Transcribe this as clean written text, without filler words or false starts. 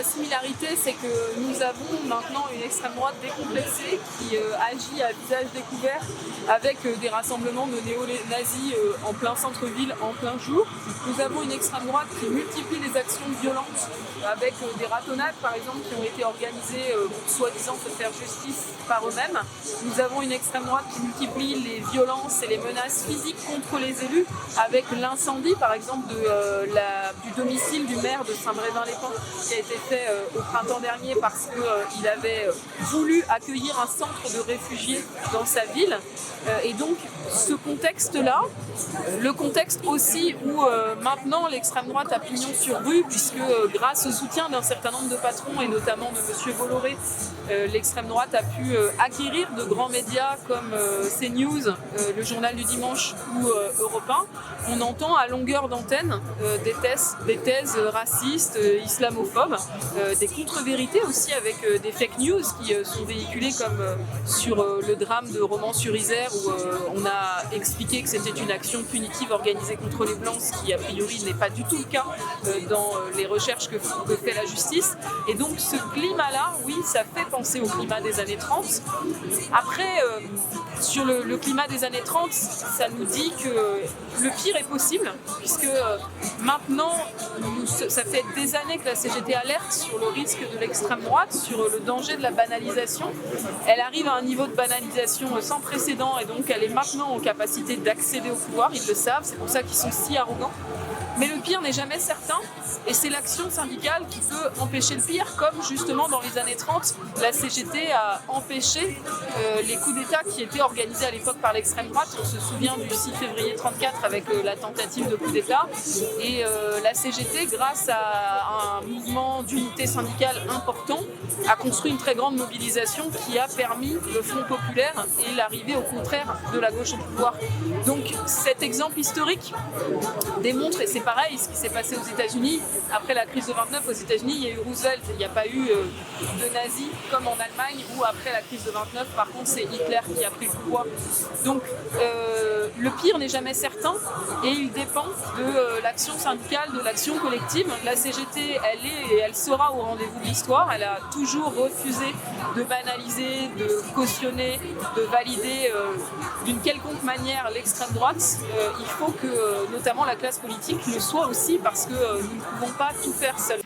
similarité, c'est que nous avons maintenant une extrême droite décomplexée qui agit à visage découvert avec des rassemblements de néo-nazis en plein centre-ville, en plein jour. Nous avons une extrême droite qui multiplie les actions violentes avec des ratonnades, par exemple, qui ont été organisées pour soi-disant se faire justice par eux-mêmes. Nous avons une extrême droite qui multiplie les violences et les menaces physiques contre les élus avec l'incendie, par exemple, du domicile du maire de Saint-Brévin-les-Pins qui a été fait au printemps dernier parce qu'il avait voulu accueillir un centre de réfugiés dans sa ville. Et donc ce contexte-là, le contexte aussi où maintenant l'extrême droite a pignon sur rue, puisque grâce au soutien d'un certain nombre de patrons et notamment de M. Bolloré, l'extrême droite a pu acquérir de grands médias comme CNews, le Journal du Dimanche ou Europe 1. On entend à longueur d'antenne des thèses racistes, islamophobes, des contre-vérités aussi avec des fake news qui sont véhiculées comme sur le drame de Romans-sur-Isère où on a expliqué que c'était une action punitive organisée contre les Blancs, ce qui a priori n'est pas du tout le cas dans les recherches que fait la justice. Et donc ce climat-là, oui, ça fait penser au climat des années 30. Après, sur le climat des années 30, ça nous dit que le pire est possible, puisque maintenant, ça fait des années que la CGT alerte sur le risque de l'extrême droite, sur le danger de la banalisation. Elle arrive à un niveau de banalisation sans précédent et donc elle est maintenant en capacité d'accéder au pouvoir, ils le savent, c'est pour ça qu'ils sont si arrogants. Mais le pire n'est jamais certain et c'est l'action syndicale qui peut empêcher le pire, comme justement dans les années 30, la CGT a empêché les coups d'État qui étaient organisés à l'époque par l'extrême droite. On se souvient du 6 février 1934 avec la tentative de coup d'État. Et la CGT, grâce à un mouvement d'unité syndicale important, a construit une très grande mobilisation qui a permis le Front populaire et l'arrivée au contraire de la gauche au pouvoir. Donc cet exemple historique démontre, et c'est pareil, ce qui s'est passé aux États-Unis. Après la crise de 29, aux États-Unis, il y a eu Roosevelt. Il n'y a pas eu de nazis comme en Allemagne, où après la crise de 29, par contre, c'est Hitler qui a pris le pouvoir. Donc, le pire n'est jamais certain et il dépend de l'action syndicale, de l'action collective. La CGT, elle est et elle sera au rendez-vous de l'histoire. Elle a toujours refusé de banaliser, de cautionner, de valider d'une quelconque manière l'extrême droite. Il faut que, notamment, la classe politique le soit aussi parce que nous ne pouvons pas tout faire seuls.